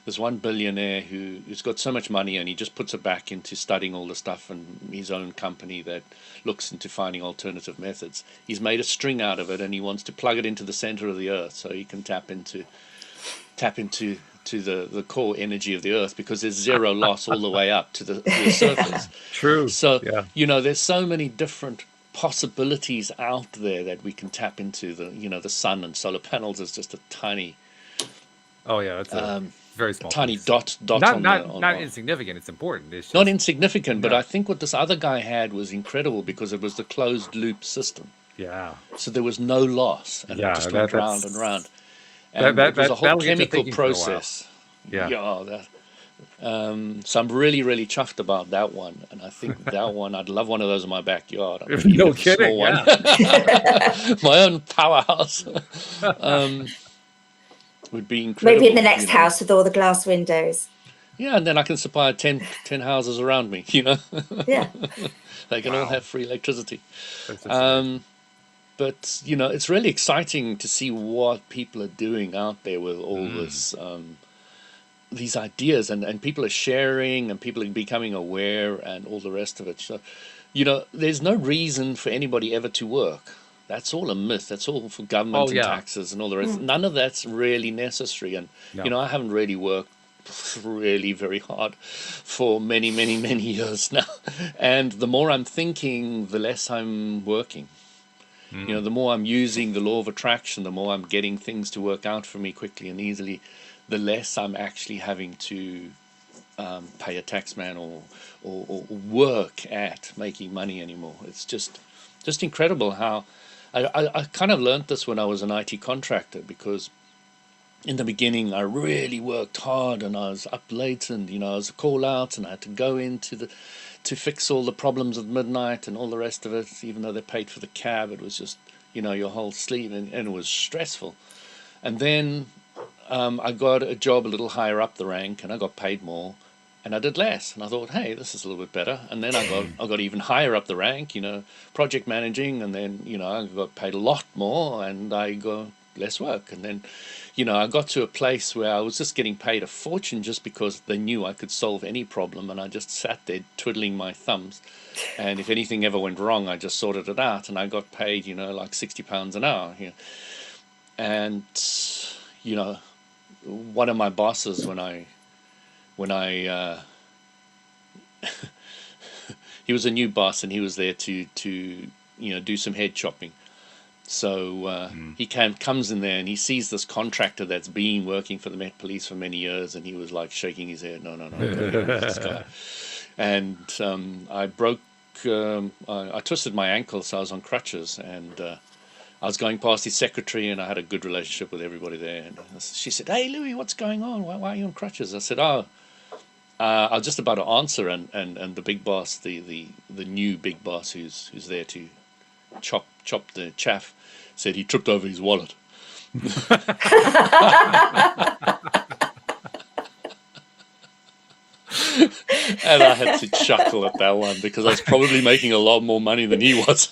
There's one billionaire who's got so much money, and he just puts it back into studying all the stuff and his own company that looks into finding alternative methods. He's made a string out of it, and he wants to plug it into the center of the earth so he can tap into the core energy of the earth, because there's zero loss all the way up to the surface. True. So, Yeah. there's so many different possibilities out there that we can tap into. The sun and solar panels is just a tiny Oh yeah. That's a very small tiny piece. dot Not on insignificant. It's important. It's not just insignificant, but yeah. I think what this other guy had was incredible, because it was the closed loop system. Yeah. So there was no loss, and it Yeah. just went round and That's round. And it was a whole that'll get you chemical thinking for a while. process. Yeah. So I'm really, really chuffed about that one, and I think that one, I'd love one of those in my backyard. No Even if it's a kidding. small one. Yeah. My own powerhouse would be incredible. Maybe in the next house with all the glass windows. Yeah, and then I can supply 10 houses around me. Yeah. They can all Wow. have free electricity. That's just amazing. But it's really exciting to see what people are doing out there with all this, these ideas, and people are sharing, and people are becoming aware, and all the rest of it. So, there's no reason for anybody ever to work. That's all a myth. That's all for government Oh and yeah. taxes and all the rest. None of that's really necessary. And No. I haven't really worked really very hard for many, many, many years now. And the more I'm thinking, the less I'm working. The more I'm using the law of attraction, the more I'm getting things to work out for me quickly and easily, the less I'm actually having to pay a tax man or work at making money anymore. It's just incredible how I kind of learned this when I was an IT contractor, because in the beginning I really worked hard, and I was up late, and I was a call out, and I had to go into to fix all the problems at midnight and all the rest of it. Even though they paid for the cab, it was just your whole sleep, and it was stressful. And then I got a job a little higher up the rank, and I got paid more, and I did less. And I thought, hey, this is a little bit better. And then I got even higher up the rank, project managing, and then I got paid a lot more, and I got less work. And then I got to a place where I was just getting paid a fortune, just because they knew I could solve any problem, and I just sat there twiddling my thumbs. And if anything ever went wrong, I just sorted it out, and I got paid like £60 an hour. And one of my bosses, when I he was a new boss, and he was there to do some head chopping. So he comes in there and he sees this contractor that's been working for the Met Police for many years, and he was like shaking his head, no, I've got to get rid of this guy. And I twisted my ankle, so I was on crutches, and I was going past his secretary, and I had a good relationship with everybody there. And she said, "Hey, Louis, what's going on? Why are you on crutches?" I said, I was just about to answer, and the big boss, the new big boss who's there to chop the chaff, said he tripped over his wallet. And I had to chuckle at that one because I was probably making a lot more money than he was.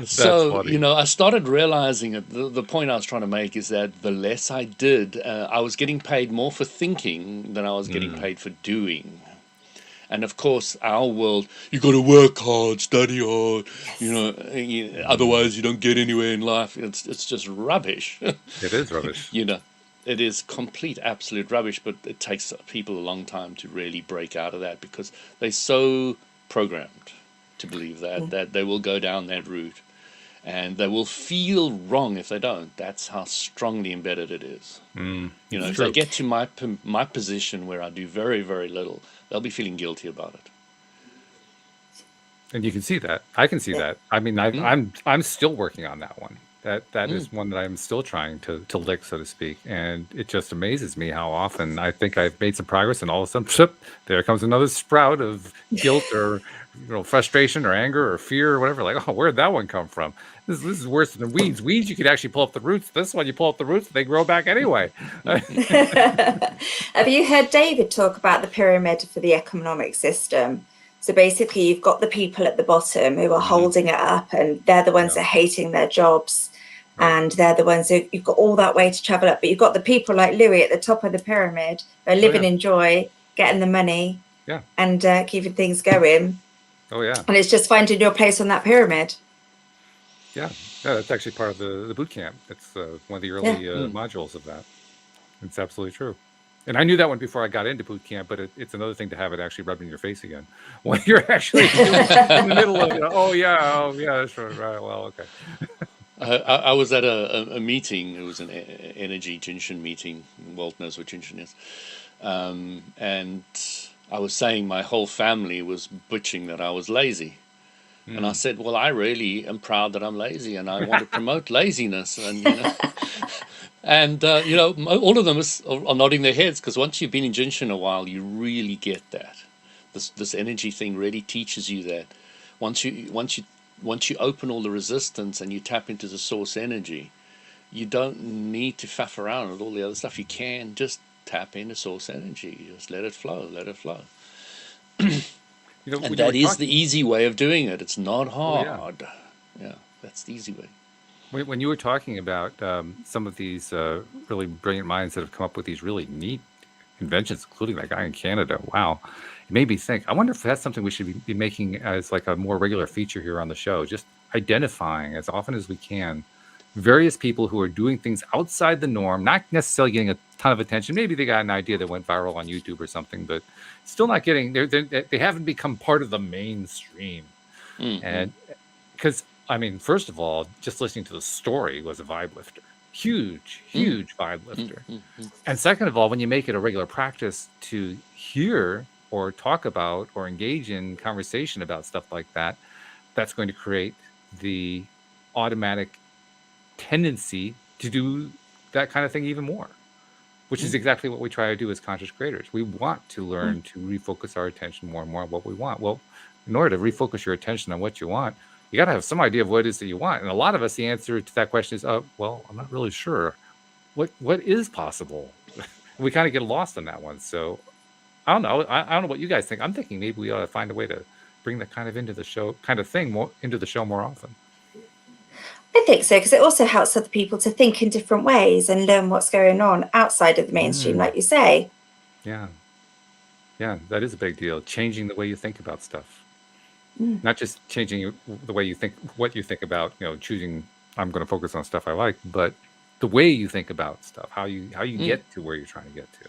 So, I started realizing it. The point I was trying to make is that the less I did, I was getting paid more for thinking than I was getting paid for doing. And of course, our world, you got to work hard, study hard, otherwise you don't get anywhere in life. It's just rubbish. It is rubbish. It is complete, absolute rubbish, but it takes people a long time to really break out of that because they're so programmed to believe that they will go down that route, and they will feel wrong if they don't. That's how strongly embedded it is. If they get to my position where I do very, very little, they'll be feeling guilty about it. And you can see that. I can see that. I mean, I'm still working on that one. That is one that I'm still trying to lick, so to speak. And it just amazes me how often I think I've made some progress, and all of a sudden, there comes another sprout of guilt or frustration or anger or fear or whatever. Like, oh, where'd that one come from? This is worse than weeds. Weeds, you could actually pull up the roots. This one, you pull up the roots, they grow back anyway. Have you heard David talk about the pyramid for the economic system? So basically, you've got the people at the bottom who are holding it up, and they're the ones that are hating their jobs. And they're the ones who you've got all that way to travel up. But you've got the people like Louis at the top of the pyramid. They're living in joy, getting the money, and keeping things going. Oh, yeah. And it's just finding your place on that pyramid. Yeah, that's actually part of the boot camp. That's one of the early modules of that. It's absolutely true. And I knew that one before I got into boot camp, but it's another thing to have it actually rubbed in your face again when you're actually in the middle of it. Oh, yeah, that's right. Well, okay. I was at a meeting. It was an energy Jinshin meeting. Walt knows what Jinshin is. And I was saying my whole family was bitching that I was lazy. And I said, well, I really am proud that I'm lazy, and I want to promote laziness. And, all of them are nodding their heads, because once you've been in Jinshin a while, you really get that. This energy thing really teaches you that. Once you open all the resistance and you tap into the source energy, you don't need to faff around with all the other stuff. You can just tap into source energy. You just let it flow. And that is the easy way of doing it. It's not hard. Yeah, that's the easy way. When you were talking about some of these really brilliant minds that have come up with these really neat inventions, including that guy in Canada, wow. It made me think, I wonder if that's something we should be making as like a more regular feature here on the show, just identifying as often as we can various people who are doing things outside the norm, not necessarily getting a ton of attention. Maybe they got an idea that went viral on YouTube or something, but still not getting, they haven't become part of the mainstream. And because, I mean, first of all, just listening to the story was a vibe lifter. Huge vibe lifter. And second of all, when you make it a regular practice to hear or talk about or engage in conversation about stuff like that, that's going to create the automatic tendency to do that kind of thing even more, which is exactly what we try to do as conscious creators. We want to learn to refocus our attention more and more on what we want. Well, in order to refocus your attention on what you want, you got to have some idea of what it is that you want. And a lot of us, the answer to that question is, well, I'm not really sure. What is possible? We kind of get lost on that one. So I don't know. I don't know what you guys think. I'm thinking maybe we ought to find a way to bring that kind of into the show, more into the show more often. I think so, because it also helps other people to think in different ways and learn what's going on outside of the mainstream, like you say. Yeah, that is a big deal. Changing the way you think about stuff, not just changing the way you think, what you think about, choosing. I'm going to focus on stuff I like, but the way you think about stuff, how you get to where you're trying to get to.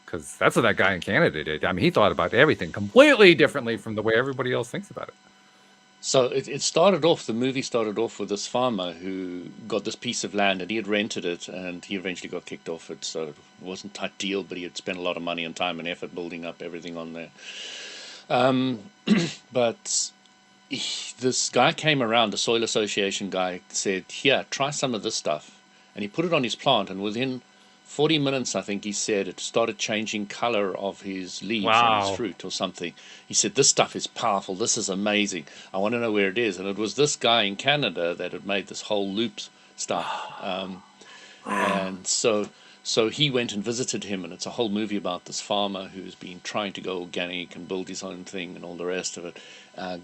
Because that's what that guy in Canada did. I mean, he thought about everything completely differently from the way everybody else thinks about it. So it started off, the movie started off with this farmer who got this piece of land and he had rented it and he eventually got kicked off it. So it wasn't a tight deal, but he had spent a lot of money and time and effort building up everything on there. But this guy came around, the soil association guy, said, here, try some of this stuff. And he put it on his plant, and within 40 minutes, I think he said, it started changing color of his leaves and his Wow. fruit or something. He said, this stuff is powerful. This is amazing. I want to know where it is. And it was this guy in Canada that had made this whole loops stuff. Wow. And so he went and visited him, and it's a whole movie about this farmer who's been trying to go organic and build his own thing and all the rest of it,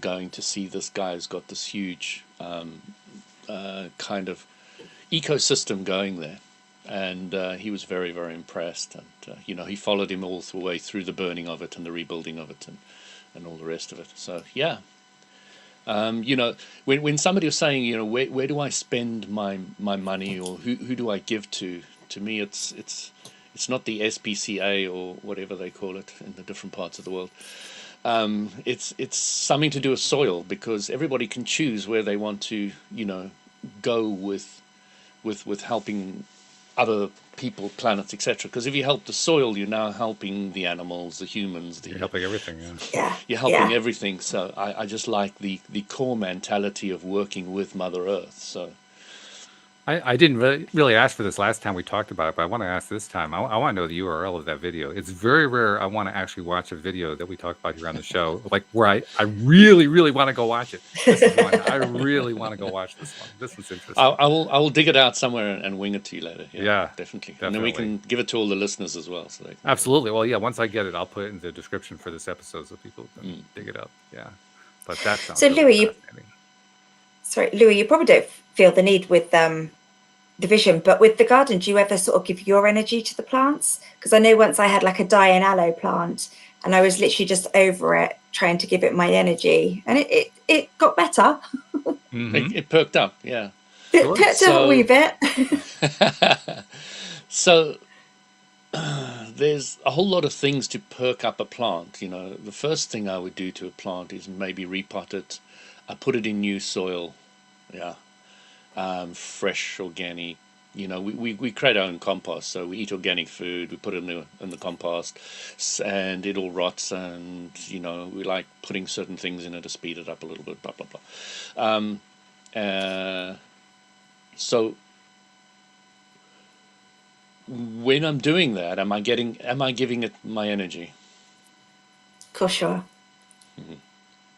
going to see this guy who's got this huge kind of ecosystem going there. And he was very, very impressed. And, he followed him all the way through the burning of it and the rebuilding of it and all the rest of it. So, yeah. When somebody was saying, where do I spend my money, or who do I give to me, it's not the SPCA or whatever they call it in the different parts of the world. It's something to do with soil, because everybody can choose where they want to, go with helping other people, planets, etc. Because if you help the soil, you're now helping the animals, the humans. You're helping everything. Yeah. You're helping everything. So I just like the core mentality of working with Mother Earth. So I didn't really ask for this last time we talked about it, but I want to ask this time. I want to know the URL of that video. It's very rare I want to actually watch a video that we talk about here on the show, like where I really, really want to go watch it. This is one. I really want to go watch this one. This is interesting. I will dig it out somewhere and wing it to you later. Yeah, definitely. And then we can give it to all the listeners as well. So they can... Absolutely. Well, yeah, once I get it, I'll put it in the description for this episode so people can dig it up. Yeah. But that sounds So, really Louis, you probably don't feel the need with division, but with the garden, do you ever sort of give your energy to the plants? Because I know once I had like a dying aloe plant and I was literally just over it trying to give it my energy, and it got better. It perked up, yeah. It perked up a wee bit. So there's a whole lot of things to perk up a plant. The first thing I would do to a plant is maybe repot it. I put it in new soil, fresh, organic. We create our own compost, so we eat organic food. We put it in the compost, and it all rots. And we like putting certain things in it to speed it up a little bit. Blah blah blah. So when I'm doing that, am I giving it my energy? For sure.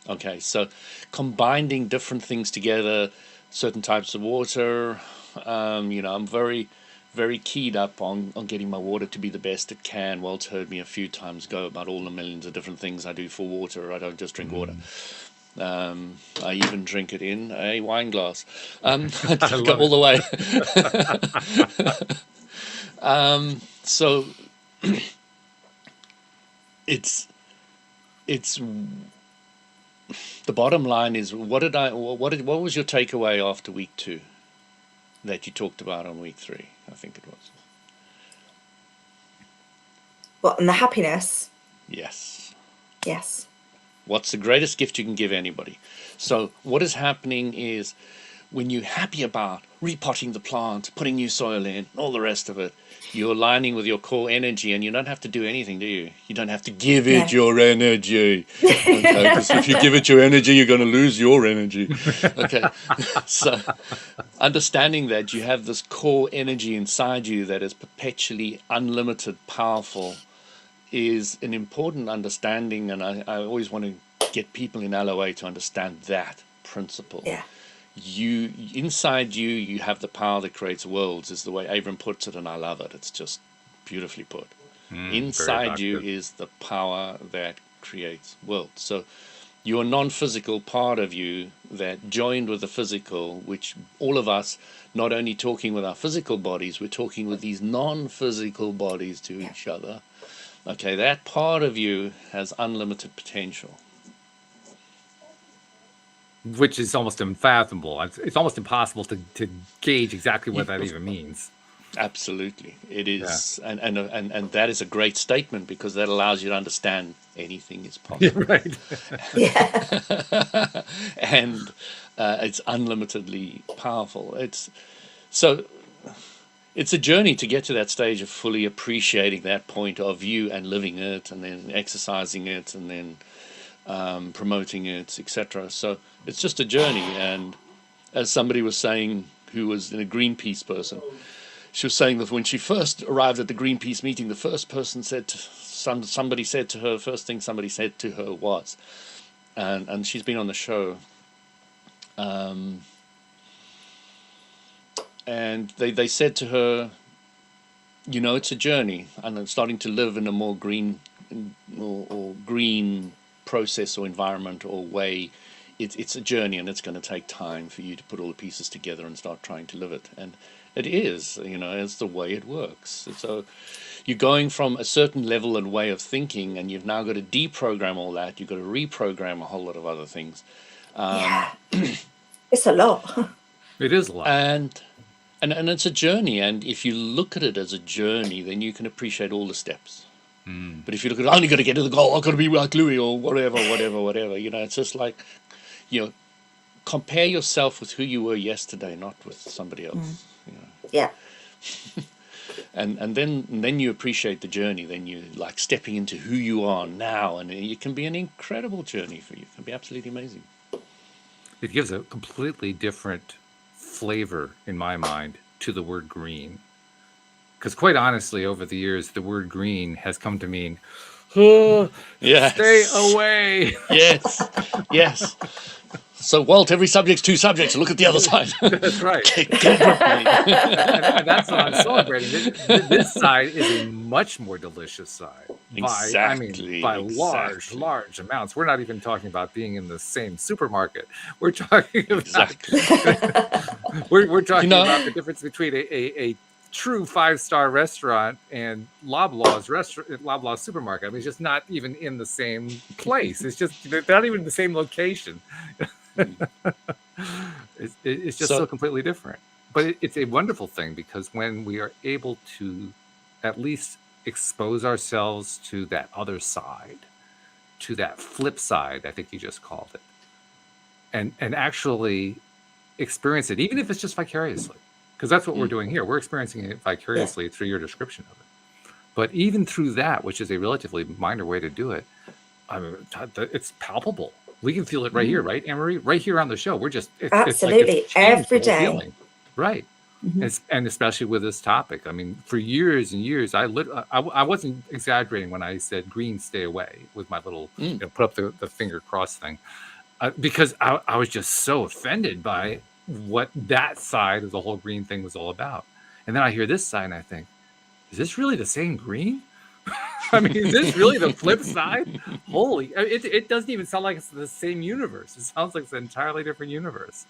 Okay, so combining different things together, certain types of water. I'm very, very keyed up on getting my water to be the best it can. Walt's heard me a few times go about all the millions of different things I do for water. I don't just drink water. I even drink it in a wine glass. I go all the way. So it's the bottom line is, what was your takeaway after week 2 that you talked about on week 3? I think it was. What, and the happiness? Yes. Yes. What's the greatest gift you can give anybody? So what is happening is, when you're happy about repotting the plant, putting new soil in, all the rest of it, you're aligning with your core energy, and you don't have to do anything, do you? You don't have to give it your energy. Okay, because if you give it your energy, you're going to lose your energy. Okay, so understanding that you have this core energy inside you that is perpetually unlimited, powerful, is an important understanding, and I always want to get people in LOA to understand that principle. Yeah. Inside you have the power that creates worlds, is the way Abram puts it, and I love it. It's just beautifully put. Inside you is the power that creates worlds. So your non-physical part of you that joined with the physical, which all of us, not only talking with our physical bodies, we're talking with these non-physical bodies to each other. Okay, that part of you has unlimited potential. Which is almost unfathomable. It's almost impossible to gauge exactly what that even means. Absolutely, it is, and that is a great statement, because that allows you to understand anything is Yeah, possible, right. Yeah. and it's unlimitedly powerful. So it's a journey to get to that stage of fully appreciating that point of view and living it, and then exercising it, and then promoting it, etc. So it's just a journey, and as somebody was saying, who was a Greenpeace person, she was saying that when she first arrived at the Greenpeace meeting, the first person said to, somebody said to her, first thing somebody said to her was, and she's been on the show, and they said to her, you know, it's a journey, and I'm starting to live in a more green or green process or environment or way. It's a journey, and it's going to take time for you to put all the pieces together and start trying to live it. And it is, you know, it's the way it works. So you're going from a certain level and way of thinking, and you've now got to deprogram all that. You've got to reprogram a whole lot of other things. Yeah. It's a lot. It is a lot. And it's a journey. And if you look at it as a journey, then you can appreciate all the steps. But if you look at it, I only got to get to the goal, I've got to be like Louis or whatever, you know, it's just like, you know, compare yourself with who you were yesterday, not with somebody else. You know. Yeah. And then you appreciate the journey. Then you like stepping into who you are now, and it can be an incredible journey for you. It can be absolutely amazing. It gives a completely different flavor in my mind to the word green. Because quite honestly, over the years, the word green has come to mean, Yes. stay away. Yes. So, Walt, every subject's two subjects. Look at the other side. That's right. Get a grip, mate. And that's what I'm celebrating. This side is a much more delicious side. By large amounts. We're not even talking about being in the same supermarket. We're talking about we're talking about the difference between a true 5-star restaurant and Loblaws supermarket. I mean, it's just not even in the same place. It's just they're not even in the same location. It's just so completely different. But it's a wonderful thing, because when we are able to at least expose ourselves to that other side, to that flip side, I think you just called it, and actually experience it, even if it's just vicariously, because that's what we're doing here. We're experiencing it vicariously through your description of it. But even through that, which is a relatively minor way to do it, I mean, it's palpable. We can feel it right here, right, Anne-Marie? Right here on the show. We're just absolutely it's like every day. Feeling. Right. And especially with this topic. I mean, for years and years, I wasn't exaggerating when I said green, stay away, with my little put up the finger cross thing, because I was just so offended by what that side of the whole green thing was all about. And then I hear this side and I think, is this really the same green? I mean, is this really the flip side? Holy, it doesn't even sound like it's the same universe. It sounds like it's an entirely different universe.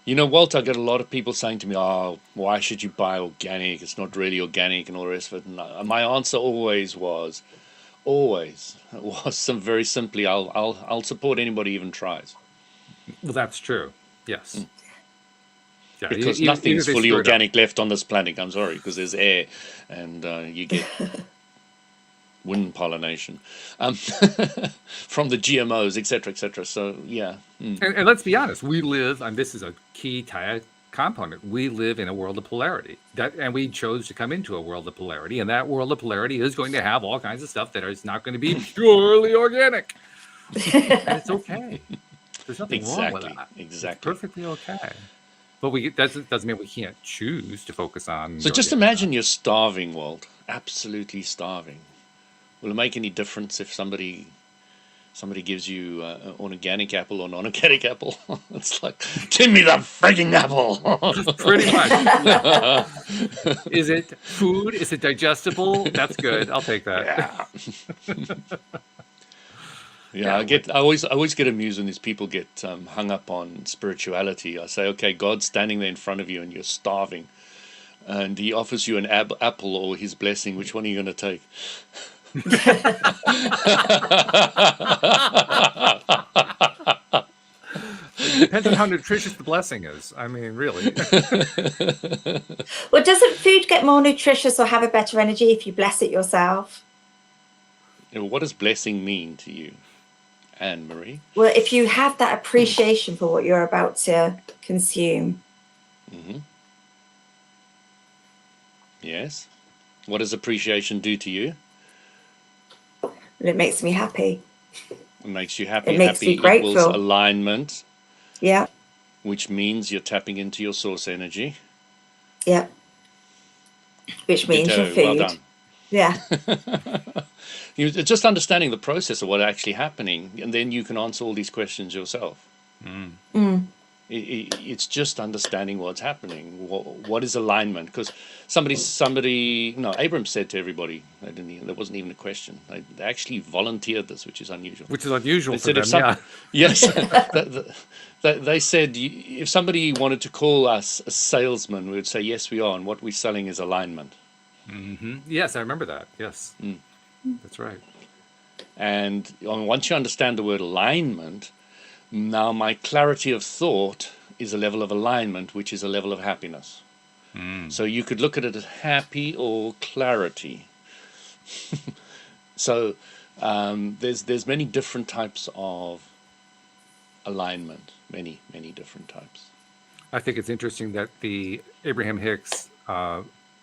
You know, Walt, I get a lot of people saying to me, "Oh, why should you buy organic? It's not really organic," and all the rest of it. And my answer always was some very simply, I'll support anybody who even tries. Well, that's true. Yes. Yeah, because nothing's fully organic left on this planet. I'm sorry, because there's air, and you get wind pollination from the GMOs, etc., etc. So yeah. And let's be honest, we live, and this is a key component. We live in a world of polarity, and we chose to come into a world of polarity, and that world of polarity is going to have all kinds of stuff that is not going to be purely organic. And it's okay. There's nothing wrong with that. Exactly. It's perfectly okay. But that doesn't mean we can't choose to focus on. So just imagine you're starving, Walt. Absolutely starving. Will it make any difference if somebody gives you an organic apple or non-organic apple? It's like, give me the freaking apple. Pretty much. Is it food? Is it digestible? That's good. I'll take that. Yeah. I always get amused when these people get hung up on spirituality. I say, okay, God's standing there in front of you and you're starving, and He offers you an apple or His blessing. Which one are you going to take? depends on how nutritious the blessing is. I mean, really. Well, doesn't food get more nutritious or have a better energy if you bless it yourself? What does blessing mean to you, Anne Marie? Well, if you have that appreciation for what you're about to consume. Hmm. Yes. What does appreciation do to you? It makes me happy. It makes you happy. It makes Happy me grateful. equals alignment, Yeah, which means you're tapping into your source energy. yeah. Which means your Ditto. food. Well done. Yeah. You're just understanding the process of what's actually happening, and then you can answer all these questions yourself. Mm. It's just understanding what's happening. What is alignment? Because Abram said to everybody, there wasn't even a question. They actually volunteered this, which is unusual. Which is unusual They for said them, Yes. They said if somebody wanted to call us a salesman, we would say, yes, we are. And what we're selling is alignment. Mm-hmm. Yes, I remember that. Yes, that's right. And once you understand the word alignment, now my clarity of thought is a level of alignment, which is a level of happiness. So you could look at it as happy or clarity. So there's many different types of alignment, many different types. I think it's interesting that the Abraham Hicks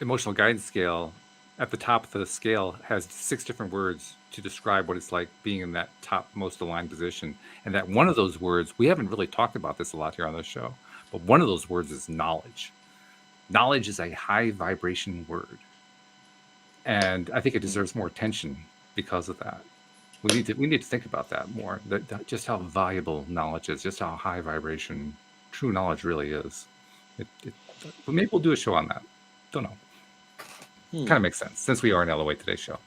emotional guidance scale, at the top of the scale, has 6 different words to describe what it's like being in that top most aligned position. And that one of those words, we haven't really talked about this a lot here on the show, but one of those words is knowledge. Knowledge is a high vibration word. And I think it deserves more attention because of that. We need to think about that more, that just how valuable knowledge is, just how high vibration true knowledge really is. But maybe we'll do a show on that. Don't know. Kind of makes sense since we are an LOA Today show.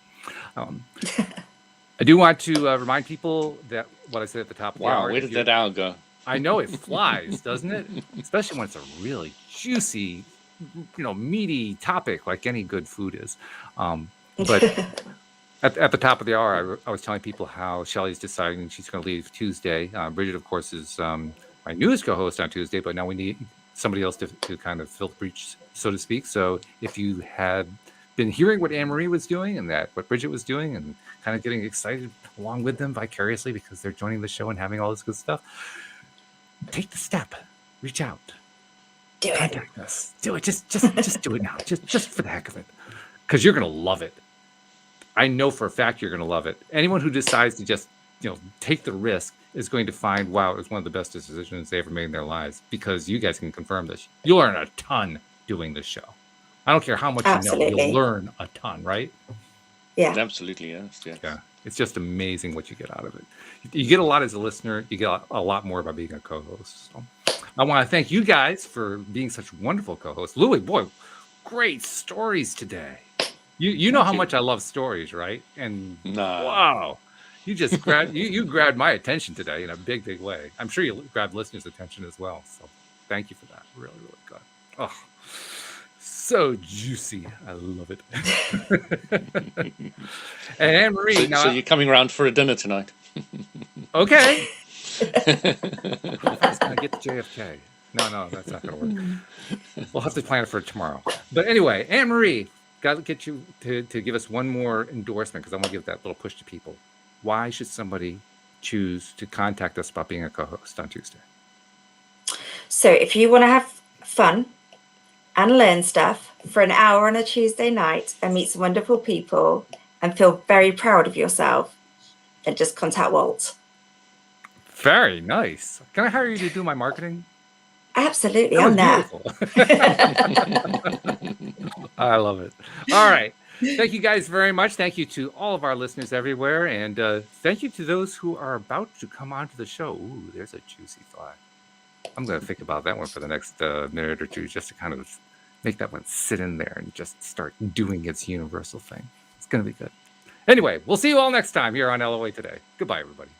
I do want to remind people that what I said at the top of the hour. Wow, where did that hour go? I know it flies, doesn't it? Especially when it's a really juicy, meaty topic like any good food is. But at the top of the hour, I was telling people how Shelly's deciding she's going to leave Tuesday. Bridget, of course, is my newest co-host on Tuesday, but now we need somebody else to kind of fill the breach, so to speak. So if you had been hearing what Anne Marie was doing and what Bridget was doing and kind of getting excited along with them vicariously because they're joining the show and having all this good stuff, take the step, reach out, contact us, do it. Just do it now, just for the heck of it, because you're gonna love it. I know for a fact you're gonna love it. Anyone who decides to just take the risk is going to find, wow, it was one of the best decisions they ever made in their lives, because you guys can confirm this. You'll learn a ton doing this show. I don't care how much you know, you'll learn a ton, right? Yeah. Absolutely, yes. Yeah. It's just amazing what you get out of it. You get a lot as a listener. You get a lot more by being a co-host. So I want to thank you guys for being such wonderful co-hosts. Louie, boy, great stories today. You know how much I love stories, right? And wow, you just grabbed you grabbed my attention today in a big way. I'm sure you grabbed listeners' attention as well. So thank you for that. Really, really good. Oh, so juicy. I love it. And Anne Marie, so you're coming around for a dinner tonight? Okay. I was going to get to JFK. No, that's not going to work. We'll have to plan it for tomorrow. But anyway, Anne Marie, got to get you to give us one more endorsement, because I want to give that little push to people. Why should somebody choose to contact us about being a co-host on Tuesday? So if you want to have fun and learn stuff for an hour on a Tuesday night and meet some wonderful people and feel very proud of yourself, then just contact Walt. Very nice. Can I hire you to do my marketing? Absolutely, I'm there. I love it. All right. Thank you guys very much. Thank you to all of our listeners everywhere. And thank you to those who are about to come onto the show. Ooh, there's a juicy thought. I'm going to think about that one for the next minute or two, just to kind of make that one sit in there and just start doing its universal thing. It's going to be good. Anyway, we'll see you all next time here on LOA Today. Goodbye, everybody.